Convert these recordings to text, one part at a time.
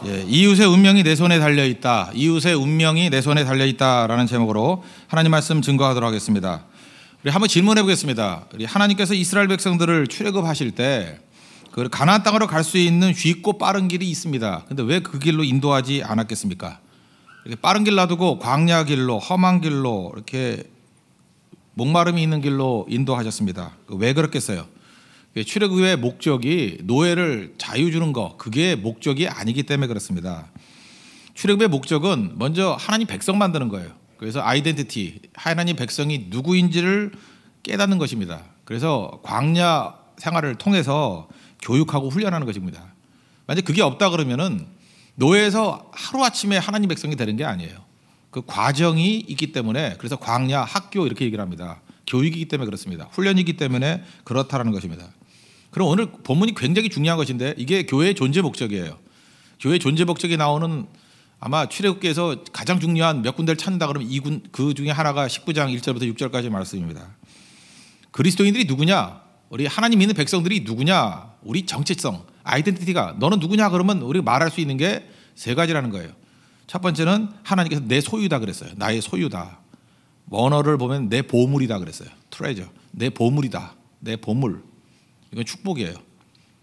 예, 이웃의 운명이 내 손에 달려 있다. 이웃의 운명이 내 손에 달려 있다라는 제목으로 하나님 말씀 증거하도록 하겠습니다. 우리 한번 질문해 보겠습니다. 우리 하나님께서 이스라엘 백성들을 출애굽하실 때 그 가나안 땅으로 갈 수 있는 쉽고 빠른 길이 있습니다. 근데 왜 그 길로 인도하지 않았겠습니까? 이렇게 빠른 길 놔두고 광야 길로, 험한 길로, 이렇게 목마름이 있는 길로 인도하셨습니다. 왜 그렇겠어요? 출애굽의 목적이 노예를 자유 주는 거, 그게 목적이 아니기 때문에 그렇습니다. 출애굽의 목적은 먼저 하나님 백성 만드는 거예요. 그래서 아이덴티티, 하나님 백성이 누구인지를 깨닫는 것입니다. 그래서 광야 생활을 통해서 교육하고 훈련하는 것입니다. 만약 그게 없다 그러면은 노예에서 하루아침에 하나님 백성이 되는 게 아니에요. 그 과정이 있기 때문에, 그래서 광야, 학교 이렇게 얘기를 합니다. 교육이기 때문에 그렇습니다. 훈련이기 때문에 그렇다라는 것입니다. 그럼 오늘 본문이 굉장히 중요한 것인데, 이게 교회의 존재 목적이에요. 교회의 존재 목적이 나오는, 아마 출애굽기에서 가장 중요한 몇 군데를 찾는다 그러면 그 중에 하나가 19장 1절부터 6절까지 말씀입니다. 그리스도인들이 누구냐? 우리 하나님 믿는 백성들이 누구냐? 우리 정체성, 아이덴티티가 너는 누구냐 그러면 우리가 말할 수 있는 게 세 가지라는 거예요. 첫 번째는 하나님께서 내 소유다 그랬어요. 나의 소유다. 원어를 보면 내 보물이다 그랬어요. 트레저, 내 보물이다. 내 보물. 이건 축복이에요.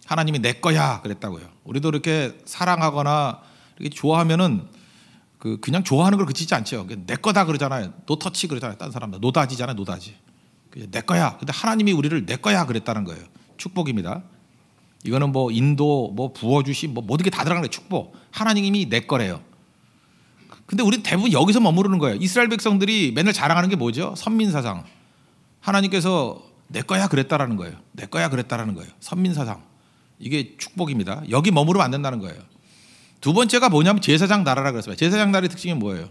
하나님이 내 거야 그랬다고요. 우리도 이렇게 사랑하거나 이렇게 좋아하면은 그냥 좋아하는 걸 그치지 않죠. 내 거다 그러잖아요. 노터치 그러잖아요. 딴 사람들 노다지잖아요. 노다지. 내 거야. 근데 하나님이 우리를 내 거야 그랬다는 거예요. 축복입니다. 이거는 뭐 인도, 뭐 부어주심, 뭐 모든 게 다 들어가는 거예요. 축복. 하나님이 내 거래요. 근데 우리는 대부분 여기서 머무르는 거예요. 이스라엘 백성들이 맨날 자랑하는 게 뭐죠? 선민사상. 하나님께서 내 거야 그랬다라는 거예요. 내 거야 그랬다라는 거예요. 선민사상. 이게 축복입니다. 여기 머무르면 안 된다는 거예요. 두 번째가 뭐냐면 제사장 나라라 그랬어요. 제사장 나라의 특징이 뭐예요?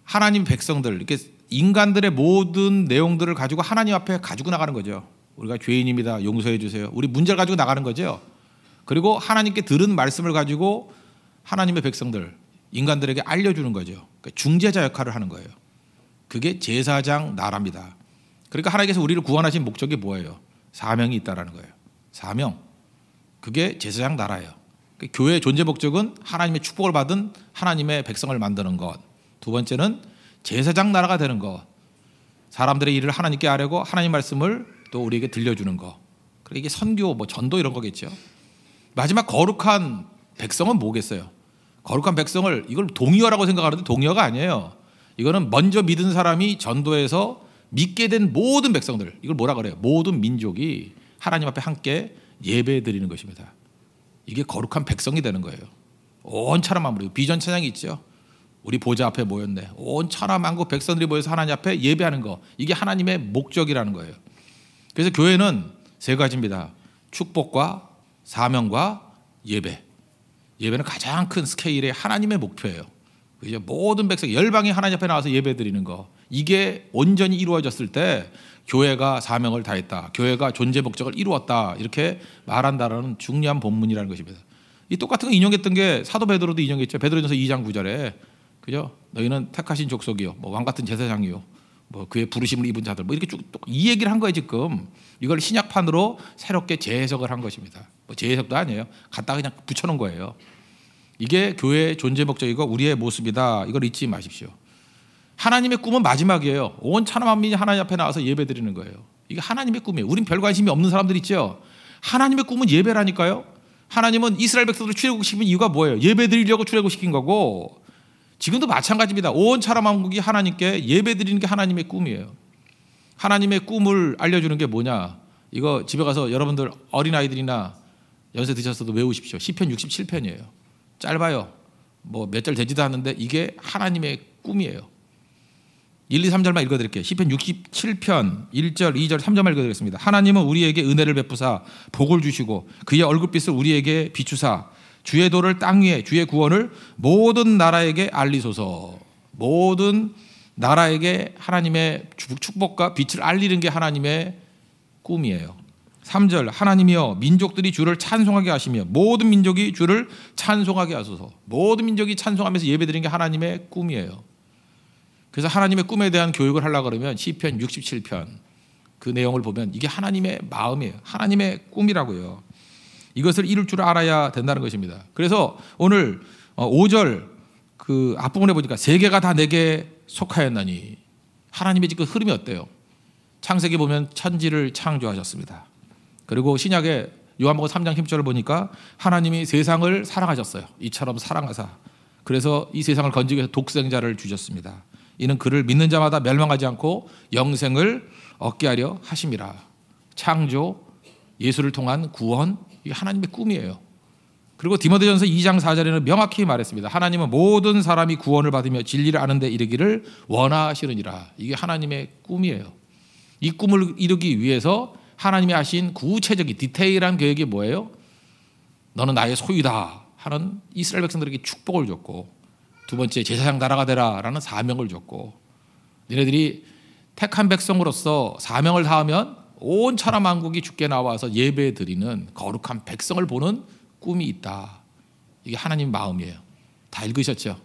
하나님 백성들, 이렇게 인간들의 모든 내용들을 가지고 하나님 앞에 가지고 나가는 거죠. 우리가 죄인입니다. 용서해 주세요. 우리 문제를 가지고 나가는 거죠. 그리고 하나님께 들은 말씀을 가지고 하나님의 백성들, 인간들에게 알려주는 거죠. 그러니까 중재자 역할을 하는 거예요. 그게 제사장 나라입니다. 그러니까 하나님께서 우리를 구원하신 목적이 뭐예요? 사명이 있다라는 거예요. 사명. 그게 제사장 나라예요. 그러니까 교회의 존재 목적은 하나님의 축복을 받은 하나님의 백성을 만드는 것. 두 번째는 제사장 나라가 되는 것. 사람들의 일을 하나님께 하려고 하나님 말씀을 또 우리에게 들려주는 것. 그러니까 이게 선교, 뭐 전도 이런 거겠죠. 마지막 거룩한 백성은 뭐겠어요? 거룩한 백성을 이걸 동의어라고 생각하는데 동의어가 아니에요. 이거는 먼저 믿은 사람이 전도해서 믿게 된 모든 백성들, 이걸 뭐라 그래요? 모든 민족이 하나님 앞에 함께 예배 드리는 것입니다. 이게 거룩한 백성이 되는 거예요. 온 천하 만물, 비전 찬양이 있죠. 우리 보좌 앞에 모였네. 온 천하 만국 백성들이 모여서 하나님 앞에 예배하는 거, 이게 하나님의 목적이라는 거예요. 그래서 교회는 세 가지입니다. 축복과 사명과 예배. 예배는 가장 큰 스케일의 하나님의 목표예요. 그죠? 모든 백성, 열방이 하나님 앞에 나와서 예배 드리는 거, 이게 온전히 이루어졌을 때 교회가 사명을 다했다, 교회가 존재 목적을 이루었다, 이렇게 말한다라는 중요한 본문이라는 것입니다. 이 똑같은 거 인용했던 게 사도 베드로도 인용했죠. 베드로전서 2장 9절에 그죠? 너희는 택하신 족속이요, 뭐 왕 같은 제사장이요, 뭐 그의 부르심을 입은 자들, 뭐 이렇게 쭉 이 얘기를 한 거예요. 지금 이걸 신약판으로 새롭게 재해석을 한 것입니다. 뭐 재해석도 아니에요. 갖다 그냥 붙여놓은 거예요. 이게 교회의 존재 목적이고 우리의 모습이다. 이걸 잊지 마십시오. 하나님의 꿈은 마지막이에요. 온 천하 만민이 하나님 앞에 나와서 예배드리는 거예요. 이게 하나님의 꿈이에요. 우린 별 관심이 없는 사람들 있죠. 하나님의 꿈은 예배라니까요. 하나님은 이스라엘 백성들을 출애굽시킨 이유가 뭐예요? 예배드리려고 출애굽시킨 거고, 지금도 마찬가지입니다. 온 천하 만국이 하나님께 예배드리는 게 하나님의 꿈이에요. 하나님의 꿈을 알려주는 게 뭐냐? 이거 집에 가서 여러분들 어린아이들이나 연세 드셨어도 외우십시오. 시편 67편이에요. 짧아요. 뭐 몇 절 되지도 않는데 이게 하나님의 꿈이에요. 1, 2, 3절만 읽어드릴게요. 시편 67편 1절, 2절, 3절만 읽어드리겠습니다. 하나님은 우리에게 은혜를 베푸사 복을 주시고 그의 얼굴빛을 우리에게 비추사 주의 도를 땅 위에 주의 구원을 모든 나라에게 알리소서. 모든 나라에게 하나님의 축복과 빛을 알리는 게 하나님의 꿈이에요. 3절 하나님이여 민족들이 주를 찬송하게 하시며 모든 민족이 주를 찬송하게 하소서. 모든 민족이 찬송하면서 예배드리는 게 하나님의 꿈이에요. 그래서 하나님의 꿈에 대한 교육을 하려고 그러면 시편 67편 그 내용을 보면 이게 하나님의 마음이에요. 하나님의 꿈이라고요. 이것을 이룰 줄 알아야 된다는 것입니다. 그래서 오늘 5절 그 앞부분에 보니까 세계가 다 내게 속하였나니, 하나님의 지금 흐름이 어때요? 창세기 보면 천지를 창조하셨습니다. 그리고 신약에 요한복음 3장 10절을 보니까 하나님이 세상을 사랑하셨어요. 이처럼 사랑하사 그래서 이 세상을 건지기 위해서 독생자를 주셨습니다. 이는 그를 믿는 자마다 멸망하지 않고 영생을 얻게 하려 하심이라. 창조, 예수를 통한 구원, 이게 하나님의 꿈이에요. 그리고 디모데전서 2장 4절에는 명확히 말했습니다. 하나님은 모든 사람이 구원을 받으며 진리를 아는 데 이르기를 원하시느니라. 이게 하나님의 꿈이에요. 이 꿈을 이루기 위해서 하나님이 하신 구체적인 디테일한 계획이 뭐예요? 너는 나의 소유다 하는 이스라엘 백성들에게 축복을 줬고, 두 번째 제사장 나라가 되라 라는 사명을 줬고, 너네들이 택한 백성으로서 사명을 다하면 온 천하 만국이 주께 나와서 예배 드리는 거룩한 백성을 보는 꿈이 있다. 이게 하나님 마음이에요. 다 읽으셨죠?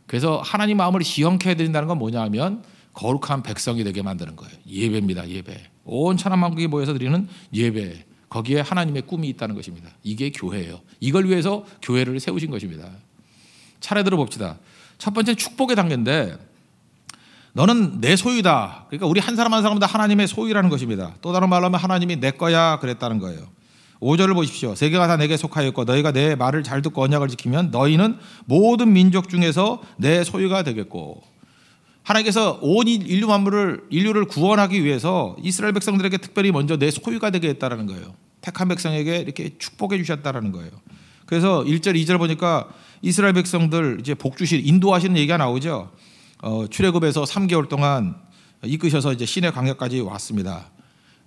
그래서 하나님 마음을 시원케 해드린다는 건 뭐냐 하면 거룩한 백성이 되게 만드는 거예요. 예배입니다. 예배. 온 천하 만국이 모여서 드리는 예배, 거기에 하나님의 꿈이 있다는 것입니다. 이게 교회예요. 이걸 위해서 교회를 세우신 것입니다. 차례대로 봅시다. 첫 번째 축복의 단계인데, 너는 내 소유다. 그러니까 우리 한 사람 한 사람 다 하나님의 소유라는 것입니다. 또 다른 말로 하면 하나님이 내 거야 그랬다는 거예요. 5절을 보십시오. 세계가 다 내게 속하였고 너희가 내 말을 잘 듣고 언약을 지키면 너희는 모든 민족 중에서 내 소유가 되겠고, 하나님께서 온 인류 만물을, 인류를 구원하기 위해서 이스라엘 백성들에게 특별히 먼저 내 소유가 되게 했다라는 거예요. 택한 백성에게 이렇게 축복해 주셨다라는 거예요. 그래서 1절, 2절 보니까 이스라엘 백성들 이제 복 주실, 인도하시는 얘기가 나오죠. 출애굽에서 3개월 동안 이끄셔서 이제 시내 광야까지 왔습니다.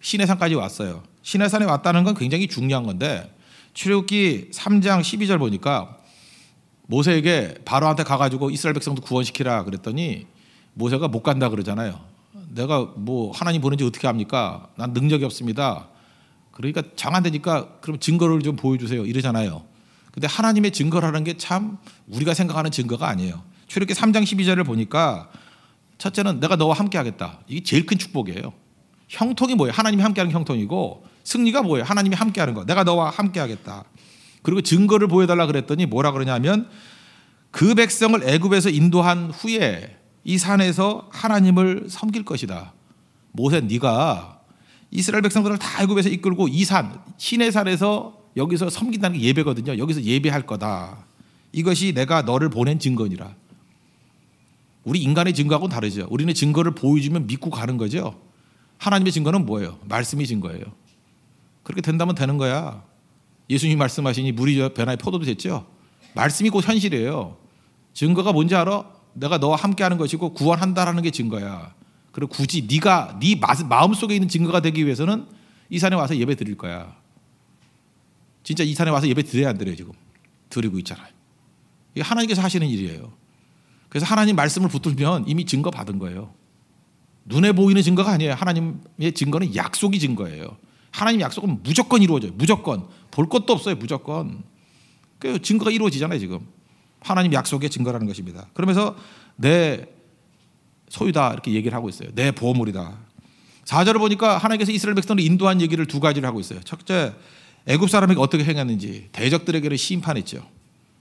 시내산까지 왔어요. 시내산에 왔다는 건 굉장히 중요한 건데, 출애굽기 3장 12절 보니까 모세에게 바로한테 가가지고 이스라엘 백성도 구원시키라 그랬더니 모세가 못 간다 그러잖아요. 내가 뭐 하나님 보는지 어떻게 합니까? 난 능력이 없습니다. 그러니까 장 안 되니까 그럼 증거를 좀 보여주세요 이러잖아요. 근데 하나님의 증거라는 게 참 우리가 생각하는 증거가 아니에요. 출애굽기 3장 12절을 보니까 첫째는 내가 너와 함께 하겠다. 이게 제일 큰 축복이에요. 형통이 뭐예요? 하나님이 함께하는 형통이고, 승리가 뭐예요? 하나님이 함께하는 거. 내가 너와 함께하겠다. 그리고 증거를 보여달라 그랬더니 뭐라 그러냐면 그 백성을 애굽에서 인도한 후에 이 산에서 하나님을 섬길 것이다. 모세, 네가 이스라엘 백성들을 다 애굽에서 이끌고 이 산, 시내산에서 여기서 섬긴다는 게 예배거든요. 여기서 예배할 거다. 이것이 내가 너를 보낸 증거니라. 우리 인간의 증거하고는 다르죠. 우리는 증거를 보여주면 믿고 가는 거죠. 하나님의 증거는 뭐예요? 말씀이 증거예요. 그렇게 된다면 되는 거야. 예수님이 말씀하시니 물이 변화에 포도도 됐죠. 말씀이 곧 현실이에요. 증거가 뭔지 알아? 내가 너와 함께하는 것이고 구원한다라는 게 증거야. 그리고 굳이 네가 네 마음속에 있는 증거가 되기 위해서는 이 산에 와서 예배 드릴 거야. 진짜 이 산에 와서 예배 드려야 안 드려요? 지금 드리고 있잖아요. 이게 하나님께서 하시는 일이에요. 그래서 하나님 말씀을 붙들면 이미 증거 받은 거예요. 눈에 보이는 증거가 아니에요. 하나님의 증거는 약속이 증거예요. 하나님 약속은 무조건 이루어져요. 무조건. 볼 것도 없어요. 무조건. 그 증거가 이루어지잖아요. 지금 하나님 약속의 증거라는 것입니다. 그러면서 내 소유다 이렇게 얘기를 하고 있어요. 내 보물이다. 4절을 보니까 하나님께서 이스라엘 백성을 인도한 얘기를 두 가지를 하고 있어요. 첫째, 애굽 사람에게 어떻게 행했는지 대적들에게는 심판했죠.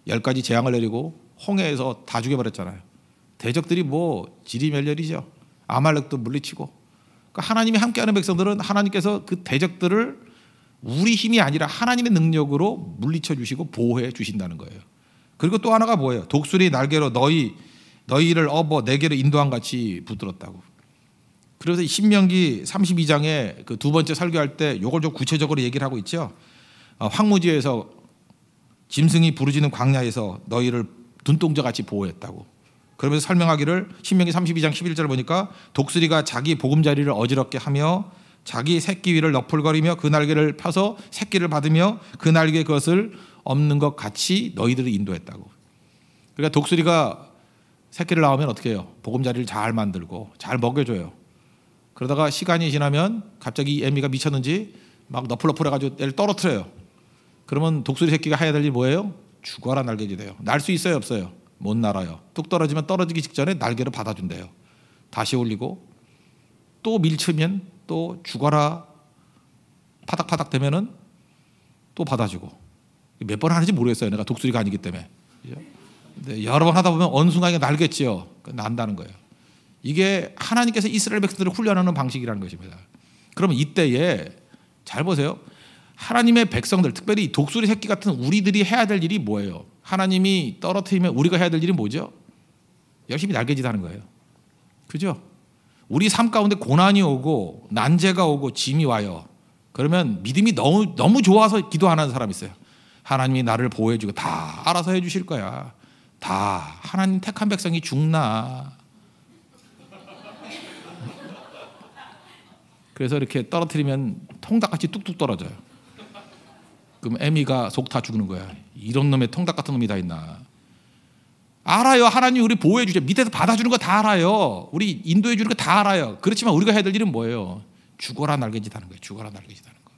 10가지 재앙을 내리고 홍해에서 다 죽여버렸잖아요. 대적들이 뭐 지리멸렬이죠. 아말렉도 물리치고. 그러니까 하나님이 함께하는 백성들은 하나님께서 그 대적들을 우리 힘이 아니라 하나님의 능력으로 물리쳐 주시고 보호해 주신다는 거예요. 그리고 또 하나가 뭐예요? 독수리 날개로 너희를 업어 내게로 인도한 같이 붙들었다고. 그래서 신명기 32장에 그 두 번째 설교할 때 이걸 좀 구체적으로 얘기를 하고 있죠. 황무지에서 짐승이 부르짖는 광야에서 너희를 눈동자같이 보호했다고. 그러면서 설명하기를 신명기 32장 11절 보니까 독수리가 자기 보금자리를 어지럽게 하며 자기 새끼 위를 너풀거리며 그 날개를 펴서 새끼를 받으며 그 날개에 그것을 없는 것 같이 너희들을 인도했다고. 그러니까 독수리가 새끼를 낳으면 어떻게 해요? 보금자리를 잘 만들고 잘 먹여줘요. 그러다가 시간이 지나면 갑자기 애미가 미쳤는지 막 너풀너풀해가지고 애를 떨어뜨려요. 그러면 독수리 새끼가 해야 될 일이 뭐예요? 죽어라 날개지대요. 날 수 있어요? 없어요? 못 날아요. 뚝 떨어지면 떨어지기 직전에 날개를 받아준대요. 다시 올리고 또 밀치면 또 죽어라 파닥파닥 되면은 또 받아주고. 몇 번 하는지 모르겠어요. 내가 독수리가 아니기 때문에. 근데 여러 번 하다 보면 어느 순간에 날겠지요. 난다는 거예요. 이게 하나님께서 이스라엘 백성들을 훈련하는 방식이라는 것입니다. 그러면 이때에 잘 보세요. 하나님의 백성들, 특별히 독수리 새끼 같은 우리들이 해야 될 일이 뭐예요? 하나님이 떨어뜨리면 우리가 해야 될 일이 뭐죠? 열심히 날개짓하는 거예요. 그죠? 우리 삶 가운데 고난이 오고 난제가 오고 짐이 와요. 그러면 믿음이 너무 좋아서 기도하는 사람이 있어요. 하나님이 나를 보호해주고 다 알아서 해주실 거야. 다 하나님 택한 백성이 죽나. 그래서 이렇게 떨어뜨리면 통닭같이 뚝뚝 떨어져요. 그럼 애미가 속 다 죽는 거야. 이런 놈의 통닭 같은 놈이 다 있나. 알아요. 하나님 우리 보호해 주죠. 밑에서 받아주는 거 다 알아요. 우리 인도해 주는 거 다 알아요. 그렇지만 우리가 해야 될 일은 뭐예요? 죽어라 날개짓 하는 거예요. 죽어라 날개짓 하는 거.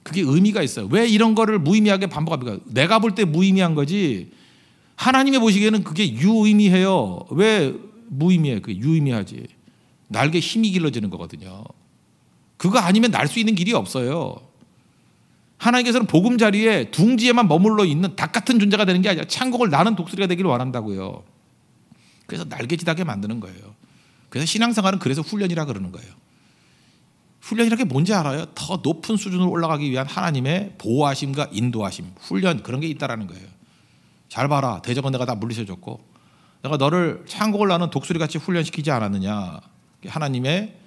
그게 의미가 있어요. 왜 이런 거를 무의미하게 반복합니까? 내가 볼 때 무의미한 거지 하나님이 보시기에는 그게 유의미해요. 왜 무의미해? 그게 유의미하지. 날개 힘이 길러지는 거거든요. 그거 아니면 날 수 있는 길이 없어요. 하나님께서는 보금자리에 둥지에만 머물러 있는 닭 같은 존재가 되는 게 아니라 창공을 나는 독수리가 되기를 원한다고요. 그래서 날개짓하게 만드는 거예요. 그래서 신앙생활은 그래서 훈련이라 그러는 거예요. 훈련이라는 게 뭔지 알아요? 더 높은 수준으로 올라가기 위한 하나님의 보호하심과 인도하심, 훈련 그런 게 있다라는 거예요. 잘 봐라. 대적은 내가 다 물리쳐줬고 내가 너를 창공을 나는 독수리같이 훈련시키지 않았느냐. 하나님의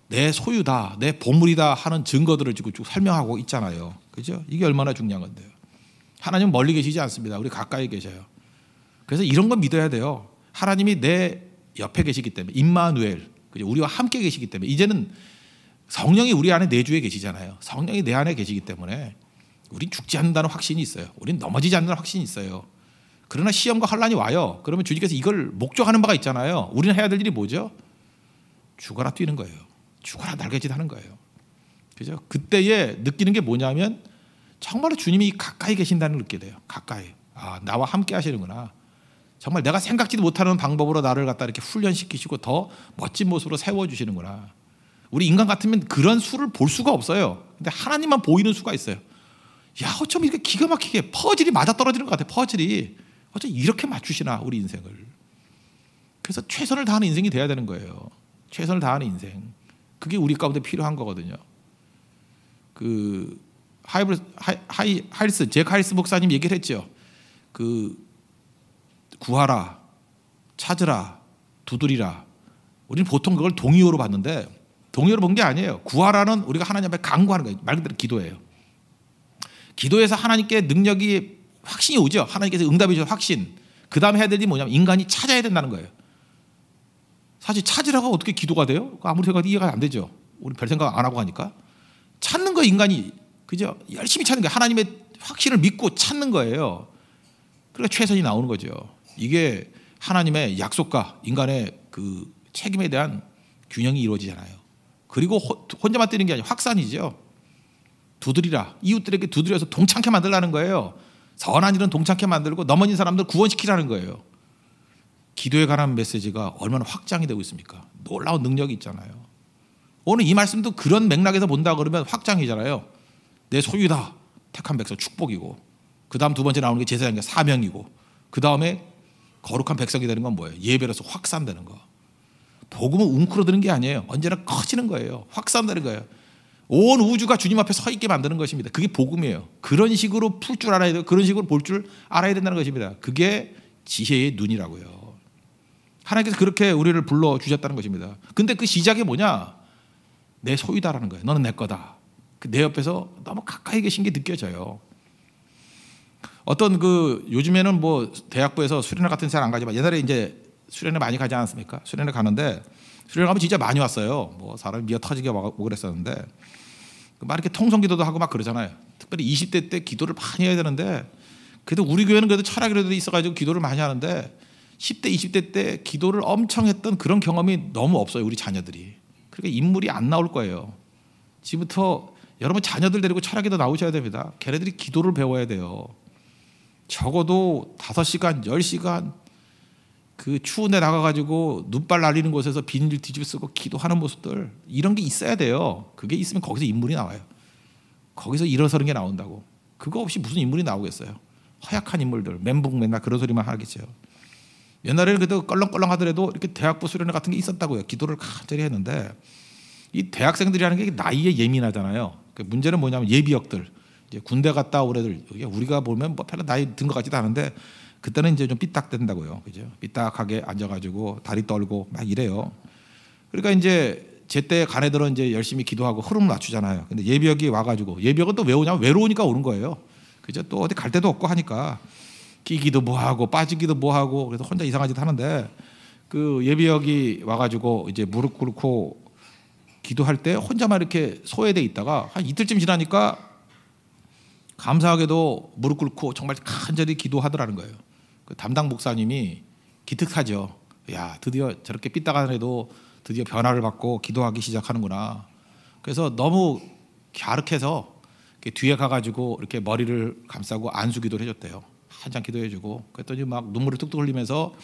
내 소유다, 내 보물이다 하는 증거들을 지금 쭉 설명하고 있잖아요. 그죠? 이게 얼마나 중요한 건데요. 하나님은 멀리 계시지 않습니다. 우리 가까이 계셔요. 그래서 이런 건 믿어야 돼요. 하나님이 내 옆에 계시기 때문에 임마누엘, 그죠? 우리와 함께 계시기 때문에 이제는 성령이 우리 안에 내주에 계시잖아요. 성령이 내 안에 계시기 때문에 우린 죽지 않는다는 확신이 있어요. 우린 넘어지지 않는다는 확신이 있어요. 그러나 시험과 환란이 와요. 그러면 주님께서 이걸 목적하는 바가 있잖아요. 우리는 해야 될 일이 뭐죠? 죽어라 뛰는 거예요. 죽어라 날개짓 하는 거예요. 그죠? 그때에 느끼는 게 뭐냐면 정말로 주님이 가까이 계신다는 걸 느끼게 돼요. 가까이. 아, 나와 함께 하시는구나. 정말 내가 생각지도 못하는 방법으로 나를 갖다 이렇게 훈련시키시고 더 멋진 모습으로 세워주시는구나. 우리 인간 같으면 그런 수를 볼 수가 없어요. 근데 하나님만 보이는 수가 있어요. 야, 어쩜 이렇게 기가 막히게 퍼즐이 맞아떨어지는 것 같아. 퍼즐이. 어쩜 이렇게 맞추시나 우리 인생을. 그래서 최선을 다하는 인생이 돼야 되는 거예요. 최선을 다하는 인생. 그게 우리 가운데 필요한 거거든요. 그 잭 하리스 목사님 얘기를 했죠. 그 구하라, 찾으라, 두드리라. 우리는 보통 그걸 동의어로 봤는데 동의어로 본 게 아니에요. 구하라는 우리가 하나님 앞에 간구하는 거예요. 말 그대로 기도예요. 기도에서 하나님께 능력이 확신이 오죠. 하나님께서 응답해 주셔서 확신. 그 다음에 해야 될 일이 뭐냐면 인간이 찾아야 된다는 거예요. 사실 찾으라고 어떻게 기도가 돼요? 아무리 생각해도 이해가 안 되죠. 우리 별 생각 안 하고 하니까. 찾는 거 인간이 그죠? 열심히 찾는 거예요. 하나님의 확신을 믿고 찾는 거예요. 그러니까 최선이 나오는 거죠. 이게 하나님의 약속과 인간의 그 책임에 대한 균형이 이루어지잖아요. 그리고 혼자만 뛰는 게 아니라 확산이죠. 두드리라. 이웃들에게 두드려서 동참케 만들라는 거예요. 선한 일은 동참케 만들고 넘어진 사람들 구원시키라는 거예요. 기도에 관한 메시지가 얼마나 확장이 되고 있습니까? 놀라운 능력이 있잖아요. 오늘 이 말씀도 그런 맥락에서 본다 그러면 확장이잖아요. 내 소유다. 택한 백성 축복이고 그 다음 두 번째 나오는 게 제사장의 사명이고 그 다음에 거룩한 백성이 되는 건 뭐예요? 예배로서 확산되는 거. 복음은 웅크러드는 게 아니에요. 언제나 커지는 거예요. 확산되는 거예요. 온 우주가 주님 앞에 서 있게 만드는 것입니다. 그게 복음이에요. 그런 식으로 풀 줄 알아야 돼요. 그런 식으로 볼 줄 알아야 된다는 것입니다. 그게 지혜의 눈이라고요. 하나님께서 그렇게 우리를 불러주셨다는 것입니다. 근데 그 시작이 뭐냐? 내 소유다라는 거예요. 너는 내 거다. 내 옆에서 너무 가까이 계신 게 느껴져요. 어떤 그 요즘에는 뭐 대학부에서 수련회 같은 데 잘 안 가지만 옛날에 이제 수련회 많이 가지 않았습니까? 수련회 가는데 수련회 가면 진짜 많이 왔어요. 뭐 사람이 미어 터지게 오고 그랬었는데 막 이렇게 통성기도도 하고 막 그러잖아요. 특별히 20대 때 기도를 많이 해야 되는데 그래도 우리 교회는 그래도 철학이라도 있어가지고 기도를 많이 하는데 10대, 20대 때 기도를 엄청 했던 그런 경험이 너무 없어요. 우리 자녀들이. 그러니까 인물이 안 나올 거예요. 지금부터 여러분 자녀들 데리고 철학기도 나오셔야 됩니다. 걔네들이 기도를 배워야 돼요. 적어도 5시간, 10시간 그 추운 데 나가가지고 눈발 날리는 곳에서 비닐 뒤집어 쓰고 기도하는 모습들 이런 게 있어야 돼요. 그게 있으면 거기서 인물이 나와요. 거기서 일어서는 게 나온다고. 그거 없이 무슨 인물이 나오겠어요. 허약한 인물들, 멘붕 맨날 그런 소리만 하겠죠. 옛날에는 그래도 껄렁껄렁 하더라도 이렇게 대학부 수련회 같은 게 있었다고요. 기도를 간절히 했는데 이 대학생들이라는 게 나이에 예민하잖아요. 그 문제는 뭐냐면 예비역들, 이제 군대 갔다 온 애들, 우리가 보면 뭐 별로 나이 든 것 같지도 않은데 그때는 이제 좀 삐딱된다고요. 그죠? 삐딱하게 앉아가지고 다리 떨고 막 이래요. 그러니까 이제 제때 간 애들은 이제 열심히 기도하고 흐름 낮추잖아요. 근데 예비역이 와가지고, 예비역은 또 왜 오냐면 외로우니까 오는 거예요. 그죠? 또 어디 갈 데도 없고 하니까 끼기도 뭐하고 빠지기도 뭐하고 그래서 혼자 이상한 짓 하는데, 그 예비역이 와가지고 이제 무릎 꿇고 기도할 때 혼자만 이렇게 소외돼 있다가 한 이틀쯤 지나니까 감사하게도 무릎 꿇고 정말 간절히 기도하더라는 거예요. 그 담당 목사님이 기특하죠. 야, 드디어 저렇게 삐딱한 애도 드디어 변화를 받고 기도하기 시작하는구나. 그래서 너무 갸륵해서 뒤에 가가지고 이렇게 머리를 감싸고 안수기도를 해줬대요. 한참 기도해주고 그랬더니 막 눈물을 뚝뚝 흘리면서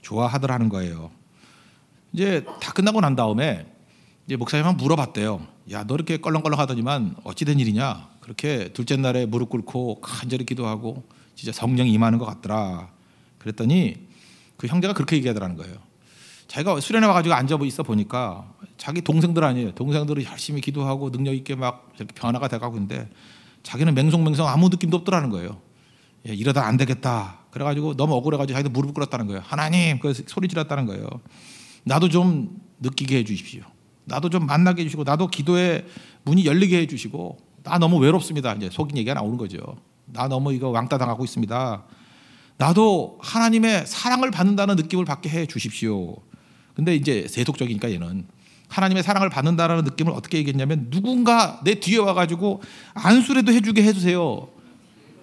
좋아하더라는 거예요. 이제 다 끝나고 난 다음에 이제 목사님한테 물어봤대요. 야, 너 이렇게 껄렁껄렁 하더니만 어찌 된 일이냐? 그렇게 둘째 날에 무릎 꿇고 간절히 기도하고 진짜 성령이 임하는 것 같더라. 그랬더니 그 형제가 그렇게 얘기하더라는 거예요. 자기가 수련회 와가지고 앉아 있어 보니까 자기 동생들 아니에요. 동생들이 열심히 기도하고 능력 있게 막 이렇게 변화가 돼가고 있는데 자기는 맹송맹송 아무 느낌도 없더라는 거예요. 예, 이러다 안 되겠다. 그래가지고 너무 억울해가지고 자기도 무릎 꿇었다는 거예요. 하나님, 그래서 소리 질렀다는 거예요. 나도 좀 느끼게 해주십시오. 나도 좀 만나게 해주시고 나도 기도의 문이 열리게 해주시고 나 너무 외롭습니다. 이제 속인 얘기가 나오는 거죠. 나 너무 이거 왕따 당하고 있습니다. 나도 하나님의 사랑을 받는다는 느낌을 받게 해 주십시오. 근데 이제 세속적이니까 얘는 하나님의 사랑을 받는다는 느낌을 어떻게 얘기했냐면 누군가 내 뒤에 와가지고 안수라도 해주게 해주세요.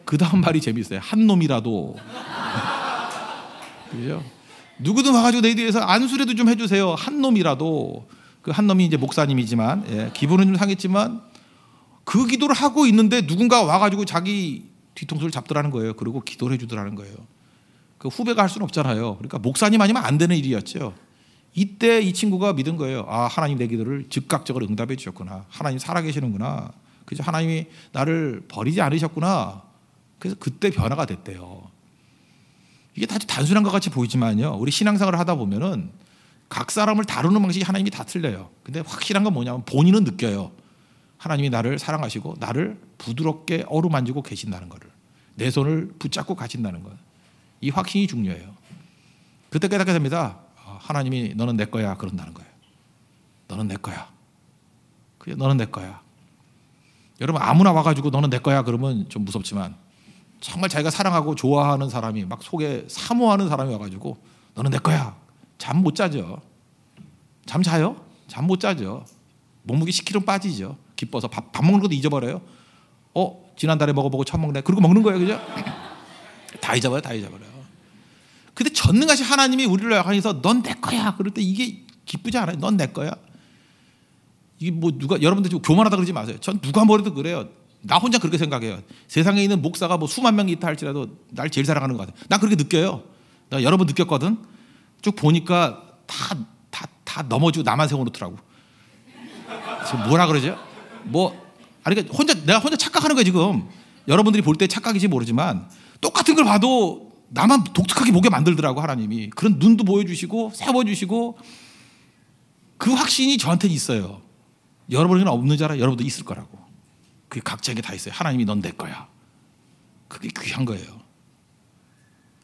그 다음 말이 재밌어요. 한 놈이라도. 그죠? 누구든 와가지고 내 뒤에서 안수라도 좀 해주세요. 한 놈이라도. 그 한 놈이 이제 목사님이지만, 예, 기분은 좀 상했지만 그 기도를 하고 있는데 누군가 와가지고 자기 뒤통수를 잡더라는 거예요. 그리고 기도를 해주더라는 거예요. 그 후배가 할 수는 없잖아요. 그러니까 목사님 아니면 안 되는 일이었죠. 이때 이 친구가 믿은 거예요. 아, 하나님 내 기도를 즉각적으로 응답해 주셨구나. 하나님 살아계시는구나. 그죠? 하나님이 나를 버리지 않으셨구나. 그래서 그때 변화가 됐대요. 이게 아주 단순한 것 같이 보이지만요, 우리 신앙생활을 하다 보면은 각 사람을 다루는 방식이 하나님이 다 틀려요. 근데 확실한 건 뭐냐면 본인은 느껴요. 하나님이 나를 사랑하시고 나를 부드럽게 어루만지고 계신다는 것을, 내 손을 붙잡고 가신다는 것, 이 확신이 중요해요. 그때 깨닫게 됩니다. 하나님이 너는 내 거야 그런다는 거예요. 너는 내 거야. 그래, 너는 내 거야. 여러분 아무나 와가지고 너는 내 거야 그러면 좀 무섭지만 정말 자기가 사랑하고 좋아하는 사람이 막 속에 사모하는 사람이 와가지고 너는 내 거야. 잠 못 자죠. 잠 자요? 잠 못 자죠. 몸무게 10kg 빠지죠. 기뻐서 밥 먹는 것도 잊어버려요. 지난달에 먹어보고 처음 먹네. 그리고 먹는 거예요. 그죠? 다 잊어버려요. 다 잊어버려요. 근데 전능하신 하나님이 우리를 향해서 넌 내 거야. 그럴 때 이게 기쁘지 않아요? 넌 내 거야. 이게 뭐 누가, 여러분들 지금 교만하다 그러지 마세요. 전 누가 뭐래도 그래요. 나 혼자 그렇게 생각해요. 세상에 있는 목사가 뭐 수만 명이 있다 할지라도 날 제일 사랑하는 것 같아요. 난 그렇게 느껴요. 나 여러 번 느꼈거든. 쭉 보니까 다 넘어지고 나만 세워놓더라고. 지금 뭐라 그러죠? 아니, 그러니까 내가 혼자 착각하는 거야 지금. 여러분들이 볼 때 착각인지 모르지만 똑같은 걸 봐도 나만 독특하게 보게 만들더라고 하나님이. 그런 눈도 보여주시고 세워주시고 그 확신이 저한테는 있어요. 여러분에게는 없는 줄 알아요? 여러분도 있을 거라고. 그게 각자에게 다 있어요. 하나님이 넌 내 거야. 그게 귀한 거예요.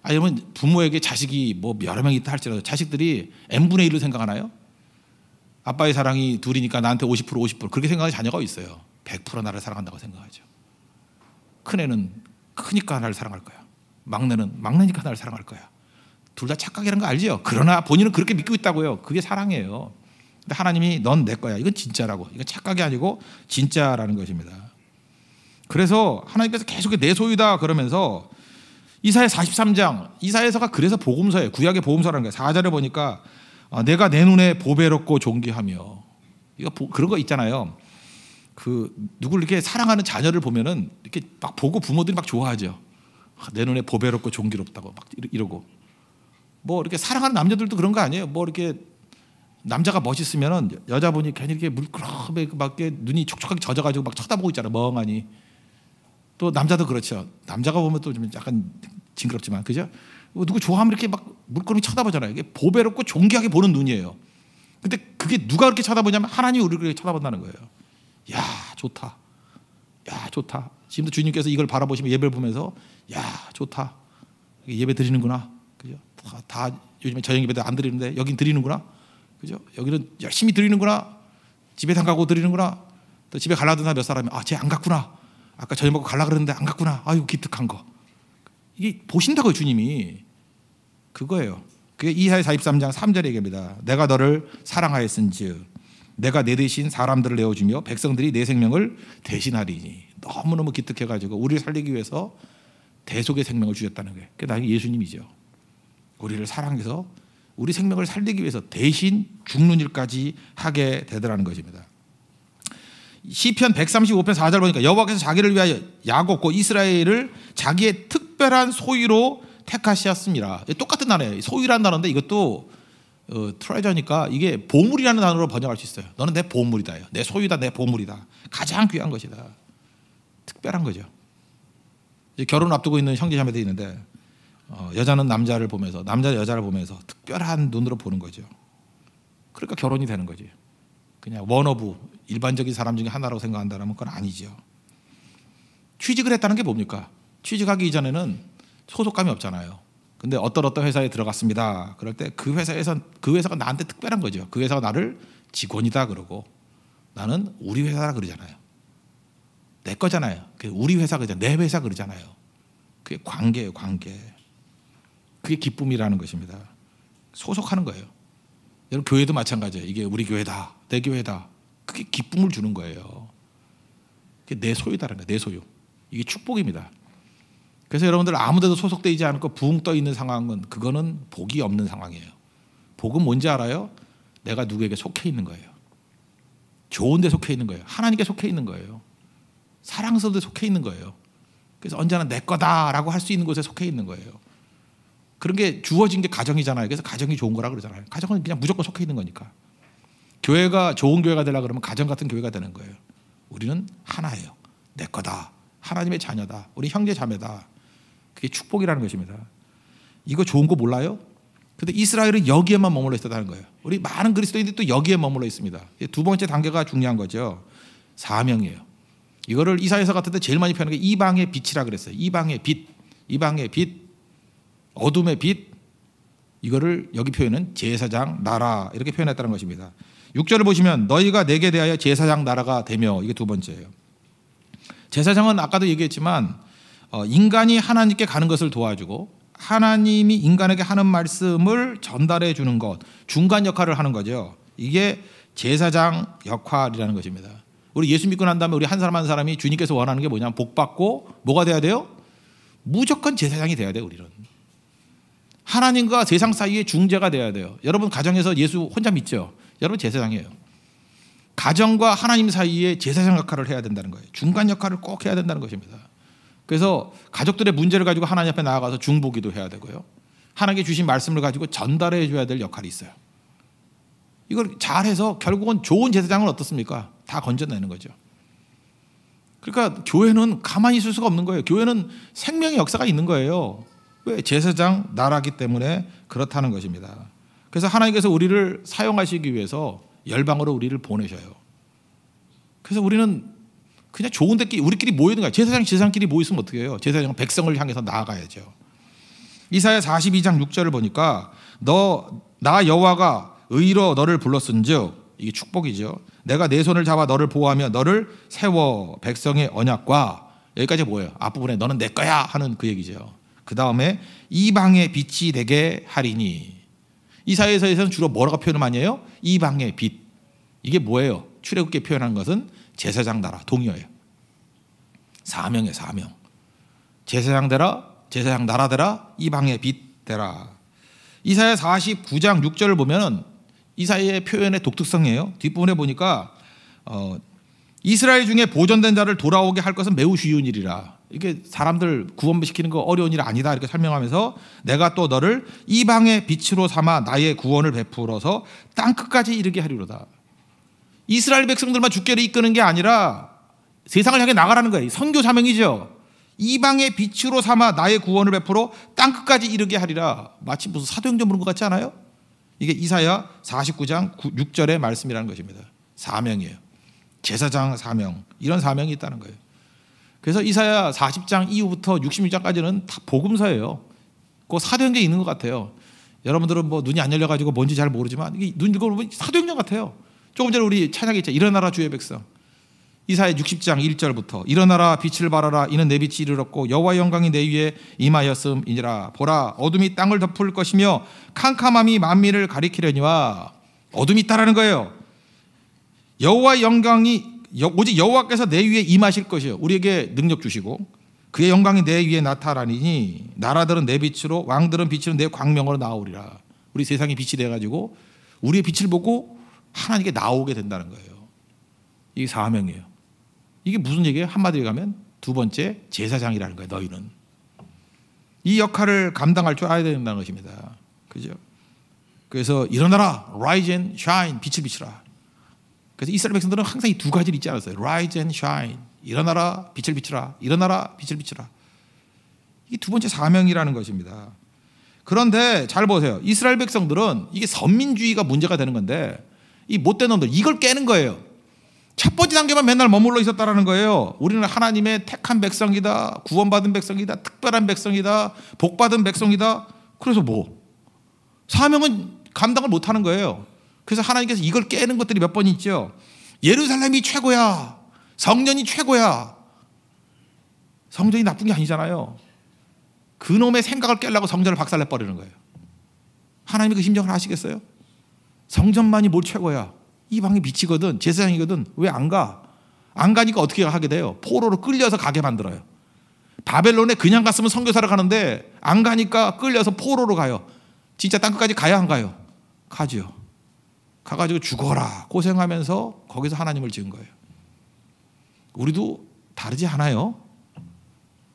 여러분 부모에게 자식이 뭐 여러 명 있다 할지라도 자식들이 n분의 1로 생각하나요? 아빠의 사랑이 둘이니까 나한테 50% 그렇게 생각하는 자녀가 있어요. 100% 나를 사랑한다고 생각하죠. 큰애는 크니까 나를 사랑할 거야. 막내는 막내니까 나를 사랑할 거야. 둘 다 착각이라는 거 알죠? 그러나 본인은 그렇게 믿고 있다고요. 그게 사랑이에요. 근데 하나님이 넌 내 거야. 이건 진짜라고. 이건 착각이 아니고 진짜라는 것입니다. 그래서 하나님께서 계속 내 소유다 그러면서 이사야 43장, 이사야서가 그래서 복음서예요. 구약의 복음서라는 거예요. 4절에 보니까 내가 내 눈에 보배롭고 존귀하며, 이거 그런 거 있잖아요. 그 누구를 이렇게 사랑하는 자녀를 보면은 이렇게 막 보고 부모들이 막 좋아하죠. 내 눈에 보배롭고 존귀롭다고 막 이러고. 뭐 이렇게 사랑하는 남자들도 그런 거 아니에요. 뭐 이렇게 남자가 멋있으면은 여자분이 괜히 이렇게 물끄러하게 막 눈이 촉촉하게 젖어가지고 막 쳐다보고 있잖아요. 멍하니. 또 남자도 그렇죠. 남자가 보면 또 좀 약간 징그럽지만 그죠? 누구 좋아하면 이렇게 막 물끄러미 쳐다보잖아요. 이게 보배롭고 존귀하게 보는 눈이에요. 근데 그게 누가 그렇게 쳐다보냐면 하나님이 우리를 그렇게 쳐다본다는 거예요. 야 좋다. 야 좋다. 지금도 주님께서 이걸 바라보시면 예배를 보면서 야 좋다. 예배 드리는구나. 그죠? 다 요즘에 저녁 예배도 안 드리는데 여긴 드리는구나. 그죠? 여기는 열심히 드리는구나. 집에 안 가고 드리는구나. 또 집에 갈라던 몇 사람이 쟤 안 갔구나. 아까 저녁 먹고 갈라 그랬는데 안 갔구나. 아이고 기특한 거. 이게 보신다고요 주님이. 그거예요. 그게 이사야 43장 3절의 얘기입니다. 내가 너를 사랑하였은즉 내가 내 대신 사람들을 내어주며 백성들이 내 생명을 대신하리니. 너무너무 기특해가지고 우리를 살리기 위해서 대속의 생명을 주셨다는 거예요. 그게 나중에 예수님이죠. 우리를 사랑해서 우리 생명을 살리기 위해서 대신 죽는 일까지 하게 되더라는 것입니다. 시편 135편 4절 보니까 여호와께서 자기를 위하여 야곱과 이스라엘을 자기의 특별한 소유로 택하셨습니다. 똑같은 단어예요. 소유라는 단어인데 이것도 트레저니까 이게 보물이라는 단어로 번역할 수 있어요. 너는 내 보물이다. 내 소유다. 내 보물이다. 가장 귀한 것이다. 특별한 거죠. 결혼을 앞두고 있는 형제자매들이 있는데 여자는 남자를 보면서 남자는 여자를 보면서 특별한 눈으로 보는 거죠. 그러니까 결혼이 되는 거지. 그냥 원오브 일반적인 사람 중에 하나라고 생각한다면 그건 아니죠. 취직을 했다는 게 뭡니까? 취직하기 이전에는 소속감이 없잖아요. 근데 어떤 회사에 들어갔습니다. 그럴 때 그 회사가 나한테 특별한 거죠. 그 회사가 나를 직원이다 그러고 나는 우리 회사라 그러잖아요. 내 거잖아요. 우리 회사 그러잖아요. 내 회사 그러잖아요. 그게 관계예요. 관계. 그게 기쁨이라는 것입니다. 소속하는 거예요. 여러분 교회도 마찬가지예요. 이게 우리 교회다. 내 교회다. 그게 기쁨을 주는 거예요. 그게 내 소유다라는 거예요. 내 소유. 이게 축복입니다. 그래서 여러분들 아무데도 소속되지 않고 붕 떠 있는 상황은 그거는 복이 없는 상황이에요. 복은 뭔지 알아요? 내가 누구에게 속해 있는 거예요. 좋은 데 속해 있는 거예요. 하나님께 속해 있는 거예요. 사랑스러운 데 속해 있는 거예요. 그래서 언제나 내 거다라고 할 수 있는 곳에 속해 있는 거예요. 그런 게 주어진 게 가정이잖아요. 그래서 가정이 좋은 거라 그러잖아요. 가정은 그냥 무조건 속해 있는 거니까. 교회가 좋은 교회가 되려고 그러면 가정 같은 교회가 되는 거예요. 우리는 하나예요. 내 거다. 하나님의 자녀다. 우리 형제 자매다. 그게 축복이라는 것입니다. 이거 좋은 거 몰라요? 근데 이스라엘은 여기에만 머물러 있었다는 거예요. 우리 많은 그리스도인들이 또 여기에 머물러 있습니다. 두 번째 단계가 중요한 거죠. 사명이에요. 이거를 이사야서 같은 데 제일 많이 표현하는 게 이방의 빛이라 그랬어요. 이방의 빛. 이방의 빛. 어둠의 빛. 이거를 여기 표현은 제사장 나라 이렇게 표현했다는 것입니다. 6절을 보시면 너희가 내게 대하여 제사장 나라가 되며 이게 두 번째예요. 제사장은 아까도 얘기했지만 인간이 하나님께 가는 것을 도와주고 하나님이 인간에게 하는 말씀을 전달해 주는 것, 중간 역할을 하는 거죠. 이게 제사장 역할이라는 것입니다. 우리 예수 믿고 난 다음에 우리 한 사람 한 사람이 주님께서 원하는 게 뭐냐면 복 받고 뭐가 돼야 돼요? 무조건 제사장이 돼야 돼요. 우리는 하나님과 세상 사이의 중재가 돼야 돼요. 여러분 가정에서 예수 혼자 믿죠? 여러분 제사장이에요. 가정과 하나님 사이에 제사장 역할을 해야 된다는 거예요. 중간 역할을 꼭 해야 된다는 것입니다. 그래서 가족들의 문제를 가지고 하나님 앞에 나아가서 중보기도 해야 되고요. 하나님께 주신 말씀을 가지고 전달해 줘야 될 역할이 있어요. 이걸 잘해서 결국은 좋은 제사장은 어떻습니까? 다 건져내는 거죠. 그러니까 교회는 가만히 있을 수가 없는 거예요. 교회는 생명의 역사가 있는 거예요. 왜? 제사장 나라기 때문에 그렇다는 것입니다. 그래서 하나님께서 우리를 사용하시기 위해서 열방으로 우리를 보내셔요. 그래서 우리는 그냥 좋은 데끼리 우리끼리 모이는 거예요. 제사장끼리 모이면 어떻게 해요? 제사장은 백성을 향해서 나아가야죠. 이사야 42장 6절을 보니까 나 여호와가 의로 너를 불렀은즉 이게 축복이죠. 내가 내 손을 잡아 너를 보호하며 너를 세워 백성의 언약과 여기까지 뭐예요? 앞부분에 너는 내 거야 하는 그 얘기죠. 그 다음에 이방의 빛이 되게 하리니 이사야서에서는 주로 뭐라고 표현을 많이 해요? 이방의 빛. 이게 뭐예요? 출애굽기에 표현한 것은 제사장 나라, 동의어예요. 사명이에요, 사명. 제사장 되라, 제사장 나라 되라, 이방의 빛 되라. 이사야 49장 6절을 보면 이사야의 표현의 독특성이에요. 뒷부분에 보니까 이스라엘 중에 보존된 자를 돌아오게 할 것은 매우 쉬운 일이라. 이게 사람들 구원시키는 거 어려운 일 아니다 이렇게 설명하면서 내가 또 너를 이방의 빛으로 삼아 나의 구원을 베풀어서 땅 끝까지 이르게 하리로다. 이스라엘 백성들만 주께로 이끄는 게 아니라 세상을 향해 나가라는 거예요. 선교 사명이죠. 이방의 빛으로 삼아 나의 구원을 베풀어 땅 끝까지 이르게 하리라. 마치 무슨 사도행전 부른 것 같지 않아요? 이게 이사야 49장 6절의 말씀이라는 것입니다. 사명이에요. 제사장 사명, 이런 사명이 있다는 거예요. 그래서 이사야 40장 이후부터 66장까지는 다 복음서예요. 그 사도행전에 있는 것 같아요. 여러분들은 뭐 눈이 안 열려가지고 뭔지 잘 모르지만 이게 눈 읽어보면 사도행전 같아요. 조금 전에 우리 찬양에 있죠. 일어나라 주의 백성. 이사야 60장 1절부터 일어나라 빛을 발하라 이는 내 빛이 이르렀고 여호와의 영광이 내 위에 임하였음이니라. 보라 어둠이 땅을 덮을 것이며 캄캄함이 만민을 가리키려니와. 어둠이 있다라는 거예요. 여호와의 영광이 오직 여호와께서 내 위에 임하실 것이요 우리에게 능력 주시고 그의 영광이 내 위에 나타나리니 나라들은 내 빛으로 왕들은 빛으로 내 광명으로 나오리라. 우리 세상이 빛이 돼가지고 우리의 빛을 보고 하나님께 나오게 된다는 거예요. 이게 사명이에요. 이게 무슨 얘기예요? 한마디로 가면 두 번째 제사장이라는 거예요. 너희는 이 역할을 감당할 줄 알아야 된다는 것입니다. 그죠? 그래서 일어나라, rise and shine, 빛을 비추라. 그래서 이스라엘 백성들은 항상 이 두 가지를 잊지 않았어요. rise and shine, 일어나라, 빛을 비추라, 일어나라, 빛을 비추라. 이게 두 번째 사명이라는 것입니다. 그런데 잘 보세요. 이스라엘 백성들은 이게 선민주의가 문제가 되는 건데 이 못된 놈들 이걸 깨는 거예요. 첫 번째 단계만 맨날 머물러 있었다라는 거예요. 우리는 하나님의 택한 백성이다, 구원받은 백성이다, 특별한 백성이다, 복받은 백성이다. 그래서 뭐 사명은 감당을 못하는 거예요. 그래서 하나님께서 이걸 깨는 것들이 몇 번 있죠. 예루살렘이 최고야, 성전이 최고야. 성전이 나쁜 게 아니잖아요. 그놈의 생각을 깨려고 성전을 박살내 버리는 거예요. 하나님이 그 심정을 아시겠어요? 성전만이 뭘 최고야. 이방이 빛이거든, 제사장이거든. 왜 안 가? 안 가니까 어떻게 하게 돼요? 포로로 끌려서 가게 만들어요. 바벨론에 그냥 갔으면 선교사를 가는데 안 가니까 끌려서 포로로 가요. 진짜 땅끝까지 가야 안 가요? 가죠. 가가지고 죽어라 고생하면서 거기서 하나님을 지은 거예요. 우리도 다르지 않아요.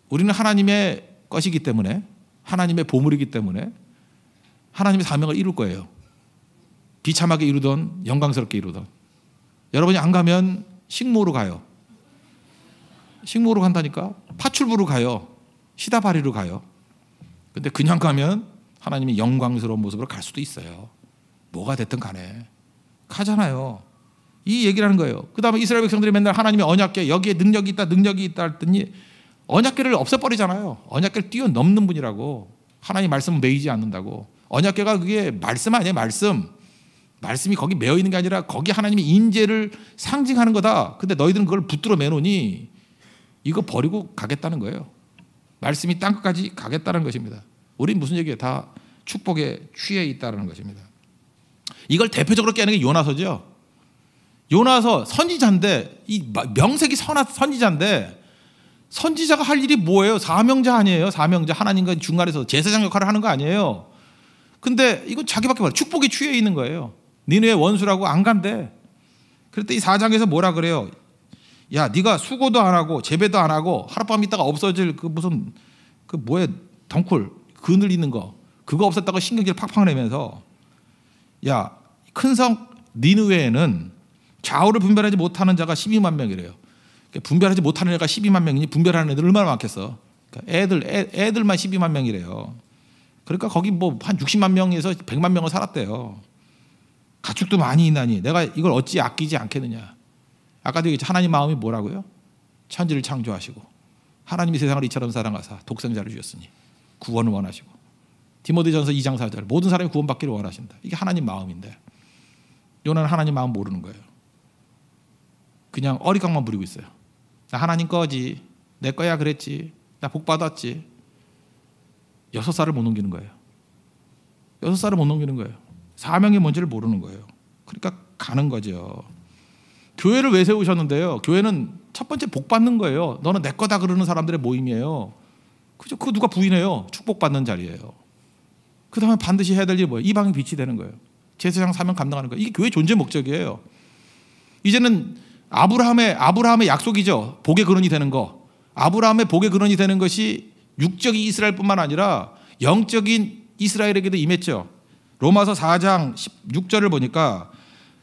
우리는 하나님의 것이기 때문에, 하나님의 보물이기 때문에 하나님의 사명을 이룰 거예요. 비참하게 이루던 영광스럽게 이루던. 여러분이 안 가면 식모로 가요. 식모로 간다니까. 파출부로 가요. 시다바리로 가요. 근데 그냥 가면 하나님의 영광스러운 모습으로 갈 수도 있어요. 뭐가 됐든 간에 가잖아요. 이 얘기를 하는 거예요. 그 다음에 이스라엘 백성들이 맨날 하나님의 언약궤, 여기에 능력이 있다 능력이 있다 했더니 언약궤를 없애버리잖아요. 언약궤를 뛰어넘는 분이라고. 하나님 말씀은 매이지 않는다고. 언약궤가 그게 말씀 아니에요. 말씀이 거기 매어 있는 게 아니라 거기 하나님의 인재를 상징하는 거다. 근데 너희들은 그걸 붙들어 매놓으니 이거 버리고 가겠다는 거예요. 말씀이 땅끝까지 가겠다는 것입니다. 우린 무슨 얘기예요? 다 축복에 취해 있다는 것입니다. 이걸 대표적으로 깨는 게 요나서죠. 요나서 선지자인데, 이 명색이 선지자인데 선지자가 할 일이 뭐예요? 사명자 아니에요? 사명자. 하나님과 중간에서 제사장 역할을 하는 거 아니에요? 근데 이건 자기밖에 몰라. 축복에 취해 있는 거예요. 니네의 원수라고 안 간대. 그랬더니 이 4장에서 뭐라 그래요? 야, 네가 수고도 안 하고 재배도 안 하고 하룻밤 있다가 없어질 그 무슨 그 뭐에 덩굴 그늘 있는 거 그거 없었다고 신경질 팍팍 내면서 야, 큰 성 니느웨에는 좌우를 분별하지 못하는 자가 12만 명이래요. 분별하지 못하는 애가 12만 명이니 분별하는 애들 얼마나 많겠어. 그러니까 애들만 12만 명이래요. 그러니까 거기 뭐 한 60만 명에서 100만 명을 살았대요. 가축도 많이 있나니 내가 이걸 어찌 아끼지 않겠느냐. 아까도 얘기했죠. 하나님 마음이 뭐라고요? 천지를 창조하시고 하나님이 세상을 이처럼 사랑하사 독생자를 주셨으니 구원을 원하시고 디모데전서 2장 4절 모든 사람이 구원받기를 원하신다. 이게 하나님 마음인데 요나는 하나님 마음 모르는 거예요. 그냥 어리광만 부리고 있어요. 나 하나님 거지. 내 거야 그랬지. 나 복 받았지. 6살을 못 넘기는 거예요. 6살을 못 넘기는 거예요. 사명이 뭔지를 모르는 거예요. 그러니까 가는 거죠. 교회를 왜 세우셨는데요? 교회는 첫 번째 복 받는 거예요. 너는 내 거다 그러는 사람들의 모임이에요. 그죠? 그거 누가 부인해요? 축복받는 자리예요. 그 다음에 반드시 해야 될 일이 뭐예요? 이방의 빛이 되는 거예요. 제사장 사명 감당하는 거예요. 이게 교회 존재 목적이에요. 이제는 아브라함의 약속이죠. 복의 근원이 되는 거. 아브라함의 복의 근원이 되는 것이 육적인 이스라엘뿐만 아니라 영적인 이스라엘에게도 임했죠. 로마서 4장 16절을 보니까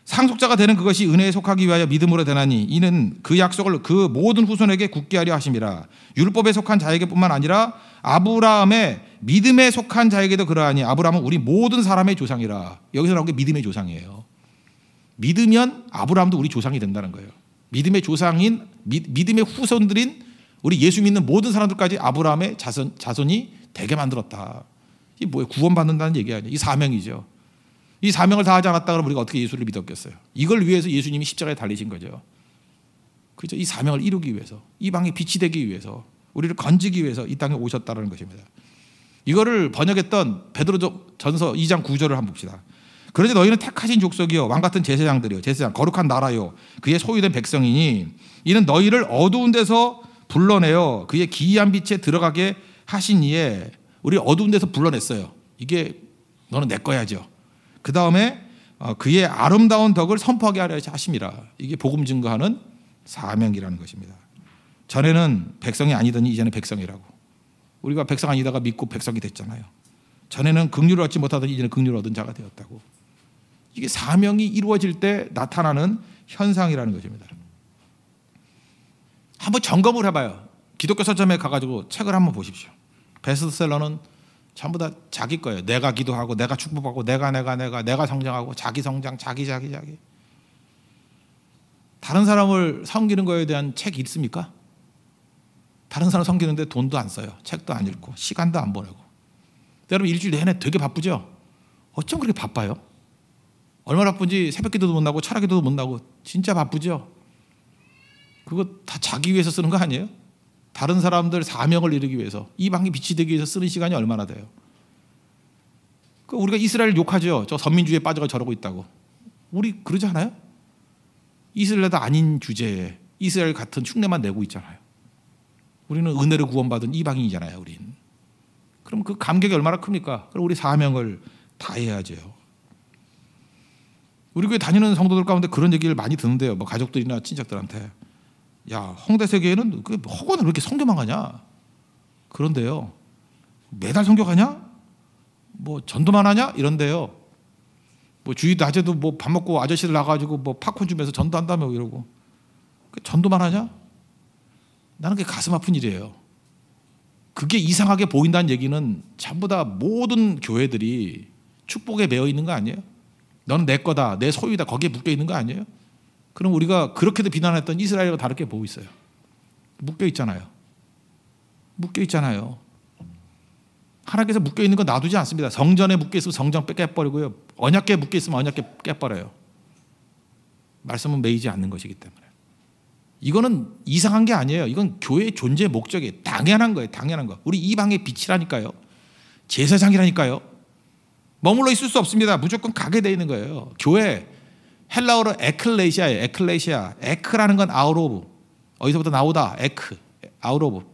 상속자가 되는 그것이 은혜에 속하기 위하여 믿음으로 되나니 이는 그 약속을 그 모든 후손에게 굳게 하려 하심이라. 율법에 속한 자에게뿐만 아니라 아브라함의 믿음에 속한 자에게도 그러하니 아브라함은 우리 모든 사람의 조상이라. 여기서 나온 게 믿음의 조상이에요. 믿으면 아브라함도 우리 조상이 된다는 거예요. 믿음의 조상인 믿음의 후손들인 우리 예수 믿는 모든 사람들까지 아브라함의 자손이 되게 만들었다. 이 뭐예요? 구원받는다는 얘기 아니에요. 이 사명이죠. 이 사명을 다하지 않았다 그러면 우리가 어떻게 예수를 믿었겠어요? 이걸 위해서 예수님이 십자가에 달리신 거죠. 그죠? 이 사명을 이루기 위해서, 이방의 빛이 되기 위해서, 우리를 건지기 위해서 이 땅에 오셨다는 것입니다. 이거를 번역했던 베드로전서 2장 9절을 한번 봅시다. 그러지 너희는 택하신 족속이요 왕 같은 제사장들이요 제사장 거룩한 나라요 그의 소유된 백성이니 이는 너희를 어두운 데서 불러내어 그의 기이한 빛에 들어가게 하신 이에 우리 어두운 데서 불러냈어요. 이게 너는 내 거야죠. 그 다음에 그의 아름다운 덕을 선포하게 하려 하심이라. 이게 복음 증거하는 사명이라는 것입니다. 전에는 백성이 아니더니 이제는 백성이라고. 우리가 백성 아니다가 믿고 백성이 됐잖아요. 전에는 긍휼을 얻지 못하더니 이제는 긍휼을 얻은 자가 되었다고. 이게 사명이 이루어질 때 나타나는 현상이라는 것입니다. 한번 점검을 해봐요. 기독교 서점에 가가지고 책을 한번 보십시오. 베스트셀러는 전부 다 자기 거예요. 내가 기도하고 내가 축복하고 내가 성장하고 자기 성장 자기. 다른 사람을 섬기는 거에 대한 책이 있습니까? 다른 사람 섬기는데 돈도 안 써요. 책도 안 읽고 시간도 안 보내고. 여러분 일주일 내내 되게 바쁘죠? 어쩜 그렇게 바빠요? 얼마나 바쁜지 새벽 기도도 못 나고 철학 기도도 못 나고 진짜 바쁘죠? 그거 다 자기 위해서 쓰는 거 아니에요? 다른 사람들 사명을 이루기 위해서 이방의 빛이 되기 위해서 쓰는 시간이 얼마나 돼요? 우리가 이스라엘 욕하죠. 저 선민주의에 빠져가 저러고 있다고. 우리 그러지 않아요? 이스라엘도 아닌 주제에 이스라엘 같은 흉내만 내고 있잖아요. 우리는 은혜를 구원받은 이방인이잖아요. 우린. 그럼 그 감격이 얼마나 큽니까? 그럼 우리 사명을 다해야죠. 우리 교회 다니는 성도들 가운데 그런 얘기를 많이 듣는데요. 뭐 가족들이나 친척들한테. 야, 홍대세계에는 그 허건을 왜 이렇게 성교만 가냐? 그런데요. 매달 성교 가냐? 뭐 전도만 하냐? 이런데요. 뭐 주일 낮에도 뭐 밥 먹고 아저씨들 나가지고 뭐 팝콘 주면서 전도한다며 이러고. 전도만 하냐? 나는 그게 가슴 아픈 일이에요. 그게 이상하게 보인다는 얘기는 전부 다 모든 교회들이 축복에 매여 있는 거 아니에요? 너는 내 거다, 내 소유다, 거기에 묶여 있는 거 아니에요? 그럼 우리가 그렇게도 비난했던 이스라엘과 다르게 보고 있어요. 묶여 있잖아요. 묶여 있잖아요. 하나님께서 묶여 있는 건 놔두지 않습니다. 성전에 묶여 있으면 성전 깨버리고요. 언약궤에 묶여 있으면 언약궤 깨버려요. 말씀은 매이지 않는 것이기 때문에. 이거는 이상한 게 아니에요. 이건 교회의 존재 목적이 당연한 거예요. 당연한 거. 우리 이방의 빛이라니까요. 제사장이라니까요. 머물러 있을 수 없습니다. 무조건 가게 돼 있는 거예요. 교회 헬라어로 에클레시아예요. 에클레시아. 에크라는 건 아웃 오브. 어디서부터 나오다. 에크. 아웃 오브.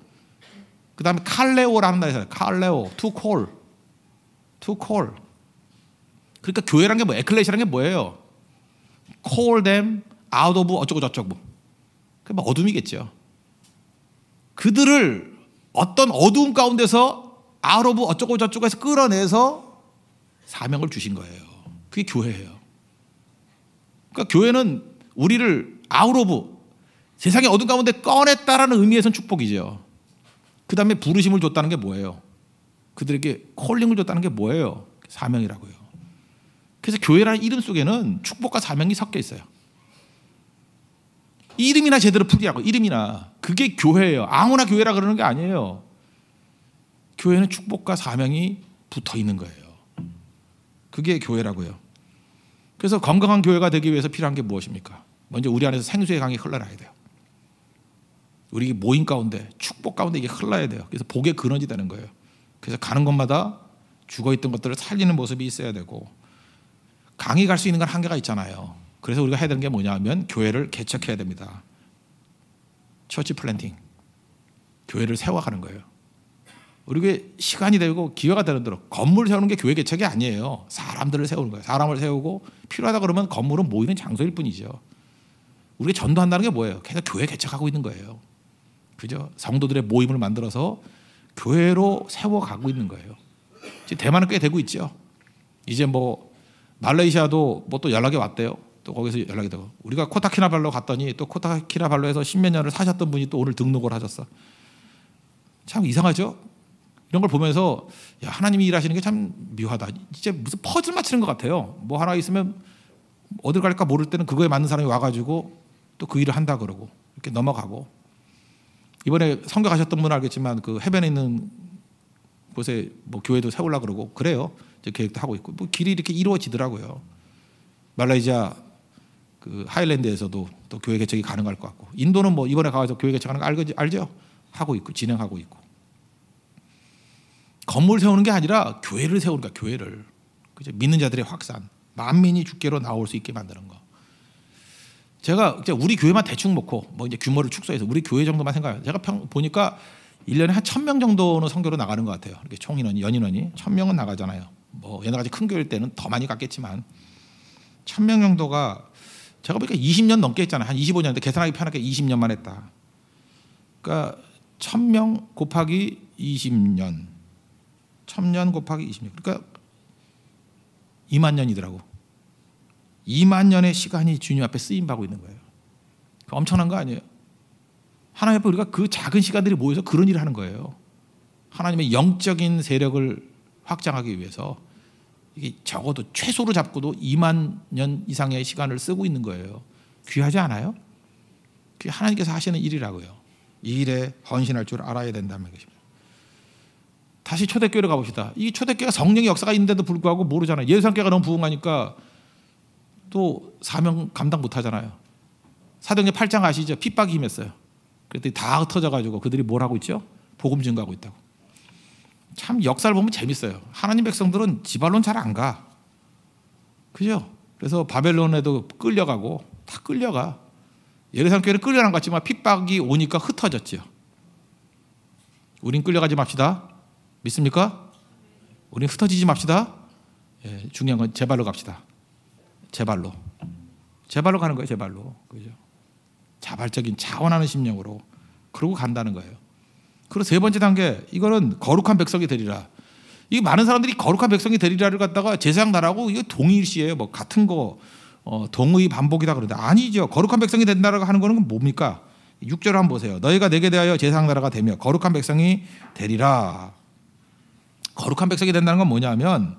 그 다음에 칼레오라는 단어가 있어요. 칼레오. to call. to call. 그러니까 교회라는 게 뭐 에클레시아라는 게 뭐예요? call them out of 어쩌고 저쩌고. 그 뭐 어둠이겠죠. 그들을 어떤 어두움 가운데서 out of 어쩌고 저쩌고 해서 끌어내서 사명을 주신 거예요. 그게 교회예요. 그러니까 교회는 우리를 out of 세상의 어둠 가운데 꺼냈다라는 의미에서는 축복이죠. 그 다음에 부르심을 줬다는 게 뭐예요? 그들에게 콜링을 줬다는 게 뭐예요? 사명이라고요. 그래서 교회라는 이름 속에는 축복과 사명이 섞여 있어요. 이름이나 제대로 풀이라고. 이름이나. 그게 교회예요. 아무나 교회라 그러는 게 아니에요. 교회는 축복과 사명이 붙어 있는 거예요. 그게 교회라고요. 그래서 건강한 교회가 되기 위해서 필요한 게 무엇입니까? 먼저 우리 안에서 생수의 강이 흘러나야 돼요. 우리 모임 가운데 축복 가운데 이게 흘러야 돼요. 그래서 복의 근원이 되는 거예요. 그래서 가는 곳마다 죽어있던 것들을 살리는 모습이 있어야 되고, 강의 갈 수 있는 건 한계가 있잖아요. 그래서 우리가 해야 되는 게 뭐냐면 교회를 개척해야 됩니다. 처치 플랜팅. 교회를 세워가는 거예요. 우리 교회 시간이 되고 기회가 되는 대로 건물 세우는 게 교회 개척이 아니에요. 사람들을 세우는 거예요. 사람을 세우고 필요하다 그러면 건물은 모이는 장소일 뿐이죠. 우리가 전도한다는 게 뭐예요? 계속 교회 개척하고 있는 거예요. 그죠? 성도들의 모임을 만들어서 교회로 세워가고 있는 거예요. 지금 대만은 꽤 되고 있죠. 이제 뭐 말레이시아도 뭐 또 연락이 왔대요. 또 거기서 연락이 되고, 우리가 코타키나발루 갔더니 또 코타키나발루에서 십몇 년을 사셨던 분이 또 오늘 등록을 하셨어. 참 이상하죠? 이런 걸 보면서 야, 하나님이 일하시는 게 참 묘하다. 이제 무슨 퍼즐 맞히는 것 같아요. 뭐 하나 있으면 어딜 갈까 모를 때는 그거에 맞는 사람이 와가지고 또 그 일을 한다 그러고 이렇게 넘어가고. 이번에 선교 가셨던 분은 알겠지만 그 해변에 있는 곳에 뭐 교회도 세우려고 그러고 그래요. 이제 계획도 하고 있고, 뭐 길이 이렇게 이루어지더라고요. 말레이시아 그 하일랜드에서도 또 교회 개척이 가능할 것 같고, 인도는 뭐 이번에 가서 교회 개척하는 거 알죠? 하고 있고 진행하고 있고. 건물 세우는 게 아니라 교회를 세우는 거야. 교회를. 그죠? 믿는 자들의 확산, 만민이 주께로 나올 수 있게 만드는 거. 제가 이제 우리 교회만 대충 놓고 뭐 이제 규모를 축소해서 우리 교회 정도만 생각해요. 제가 보니까 1년에 한 1,000명 정도는 선교로 나가는 것 같아요. 이렇게 총 인원이, 연인원이 1,000명은 나가잖아요. 뭐 옛날같이 큰 교회일 때는 더 많이 갔겠지만 1,000명 정도가, 제가 보니까 20년 넘게 했잖아요. 한 25년인데 계산하기 편하게 20년만 했다. 그러니까 1,000명 곱하기 20년, 1,000년 곱하기 20년, 그러니까 2만 년이더라고. 2만 년의 시간이 주님 앞에 쓰임받고 있는 거예요. 엄청난 거 아니에요? 하나님 앞에 우리가 그 작은 시간들이 모여서 그런 일을 하는 거예요. 하나님의 영적인 세력을 확장하기 위해서 이게 적어도 최소로 잡고도 2만 년 이상의 시간을 쓰고 있는 거예요. 귀하지 않아요? 그게 하나님께서 하시는 일이라고요. 이 일에 헌신할 줄 알아야 된다는 것입니다. 다시 초대교회로 가봅시다. 이 초대교회가 성령의 역사가 있는데도 불구하고 모르잖아요. 예수님께가 너무 부흥하니까 또 사명 감당 못하잖아요. 사도행전 8장 아시죠? 핍박이 임했어요. 그랬더니 다 흩어져가지고 그들이 뭘 하고 있죠? 복음 증거하고 있다고. 참 역사를 보면 재밌어요. 하나님 백성들은 지발론 잘 안 가. 그죠? 그래서 바벨론에도 끌려가고 다 끌려가. 예루살렘 교회는 끌려간 것 같지만 핍박이 오니까 흩어졌죠. 우린 끌려가지 맙시다. 믿습니까? 우린 흩어지지 맙시다. 예, 중요한 건 제 발로 갑시다. 제 발로 가는 거예요. 제 발로. 그죠? 자발적인 자원하는 심령으로 그러고 간다는 거예요. 그리고 세 번째 단계, 이거는 거룩한 백성이 되리라. 이게 많은 사람들이 거룩한 백성이 되리라를 갖다가 제사장 나라고 이거 동일시예요. 뭐 같은 거 동의 반복이다 그러는데 아니죠. 거룩한 백성이 된다라고 하는 거는 뭡니까? 6절을 한번 보세요. 너희가 내게 대하여 제사장 나라가 되며 거룩한 백성이 되리라. 거룩한 백성이 된다는 건 뭐냐면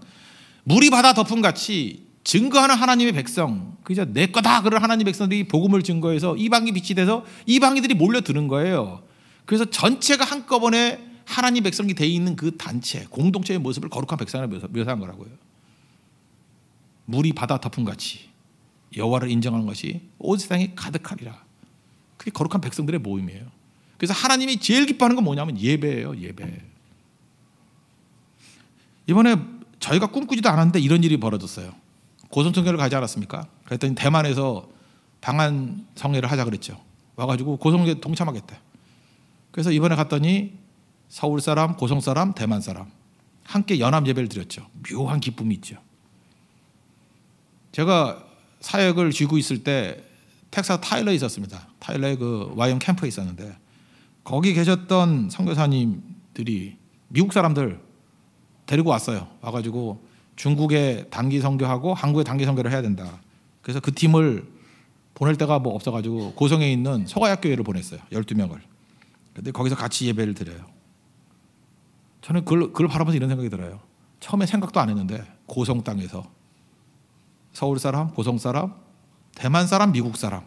물이 바다 덮음 같이 증거하는 하나님의 백성, 그죠? 내 거다 그런 하나님의 백성들이 복음을 증거해서 이방이 빛이 돼서 이방이들이 몰려드는 거예요. 그래서 전체가 한꺼번에 하나님 백성이 돼 있는 그 단체, 공동체의 모습을 거룩한 백성으로 묘사한 거라고요. 물이 바다 덮음 같이 여호와를 인정하는 것이 온 세상에 가득하리라. 그게 거룩한 백성들의 모임이에요. 그래서 하나님이 제일 기뻐하는 건 뭐냐면 예배예요. 예배. 이번에 저희가 꿈꾸지도 않았는데 이런 일이 벌어졌어요. 고성성회를 가지 않았습니까? 그랬더니 대만에서 방한 성회를 하자 그랬죠. 와가지고 고성성회 동참하겠대. 그래서 이번에 갔더니 서울 사람, 고성 사람, 대만 사람 함께 연합 예배를 드렸죠. 묘한 기쁨이 있죠. 제가 사역을 쥐고 있을 때 텍사스 타일러에 있었습니다. 타일러의 그 YM 캠프에 있었는데 거기 계셨던 선교사님들이 미국 사람들 데리고 왔어요. 와가지고 중국에 단기 선교하고 한국에 단기 선교를 해야 된다. 그래서 그 팀을 보낼 데가 뭐 없어가지고 고성에 있는 소가약교회를 보냈어요. 12명을. 근데 거기서 같이 예배를 드려요. 저는 그걸 바라보면서 이런 생각이 들어요. 처음에 생각도 안 했는데 고성 땅에서 서울 사람, 고성 사람, 대만 사람, 미국 사람,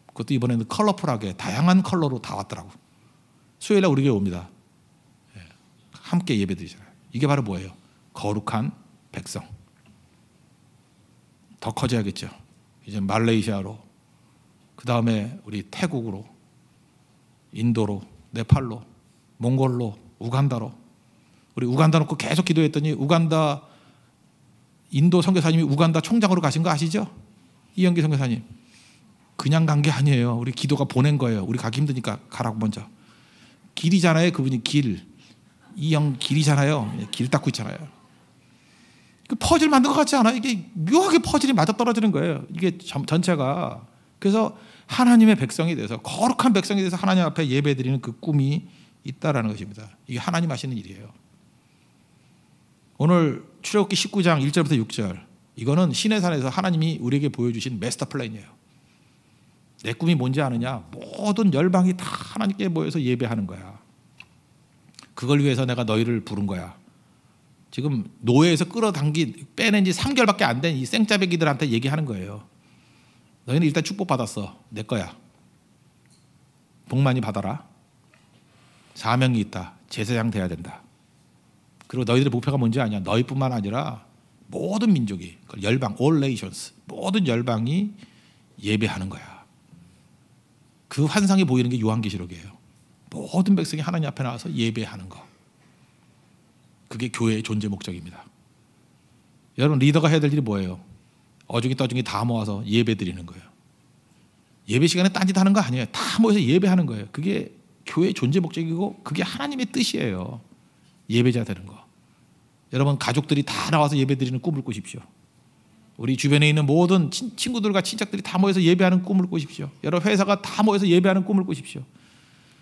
그것도 이번에는 컬러풀하게 다양한 컬러로 다 왔더라고. 수요일에 우리 교회 옵니다. 함께 예배 드리잖아요. 이게 바로 뭐예요? 거룩한 백성. 더 커져야겠죠. 이제 말레이시아로, 그 다음에 우리 태국으로, 인도로, 네팔로, 몽골로, 우간다로. 우리 우간다 놓고 계속 기도했더니 우간다 인도 선교사님이 우간다 총장으로 가신 거 아시죠? 이영기 선교사님. 그냥 간 게 아니에요. 우리 기도가 보낸 거예요. 우리 가기 힘드니까 가라고 먼저. 길이잖아요. 그분이 길. 이영 길이잖아요. 길 닦고 있잖아요. 그 퍼즐 만든 것 같지 않아요? 이게 묘하게 퍼즐이 맞아떨어지는 거예요. 이게 전체가. 그래서 하나님의 백성이 돼서, 거룩한 백성이 돼서 하나님 앞에 예배드리는 그 꿈이 있다라는 것입니다. 이게 하나님 하시는 일이에요. 오늘 출애굽기 19장 1절부터 6절, 이거는 시내산에서 하나님이 우리에게 보여주신 마스터 플랜이에요. 내 꿈이 뭔지 아느냐? 모든 열방이 다 하나님께 모여서 예배하는 거야. 그걸 위해서 내가 너희를 부른 거야. 지금 노예에서 빼낸 지 3개월밖에 안 된 이 생짜배기들한테 얘기하는 거예요. 너희는 일단 축복받았어. 내 거야. 복 많이 받아라. 사명이 있다. 제사장 돼야 된다. 그리고 너희들의 목표가 뭔지 아냐? 너희뿐만 아니라 모든 민족이, 열방, all nations, 모든 열방이 예배하는 거야. 그 환상이 보이는 게 요한계시록이에요. 모든 백성이 하나님 앞에 나와서 예배하는 거. 그게 교회의 존재 목적입니다. 여러분, 리더가 해야 될 일이 뭐예요? 어중이 떠중이 다 모아서 예배 드리는 거예요. 예배 시간에 딴짓 하는 거 아니에요. 다 모여서 예배하는 거예요. 그게 교회의 존재 목적이고 그게 하나님의 뜻이에요. 예배자 되는 거. 여러분, 가족들이 다 나와서 예배 드리는 꿈을 꾸십시오. 우리 주변에 있는 모든 친구들과 친척들이 다 모여서 예배하는 꿈을 꾸십시오. 여러 회사가 다 모여서 예배하는 꿈을 꾸십시오.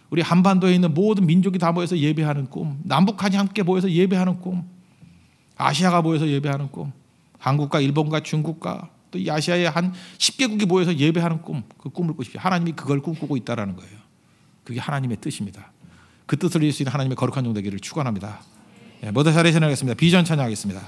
우리 한반도에 있는 모든 민족이 다 모여서 예배하는 꿈, 남북한이 함께 모여서 예배하는 꿈, 아시아가 모여서 예배하는 꿈, 한국과 일본과 중국과 또 이 아시아의 한 10개국이 모여서 예배하는 꿈, 그 꿈을 꾸십시오. 하나님이 그걸 꿈꾸고 있다는 거예요. 그게 하나님의 뜻입니다. 그 뜻을 이룰 수 있는 하나님의 거룩한 종 되기를 축원합니다. 모두 자리에 서겠습니다. 비전 찬양하겠습니다.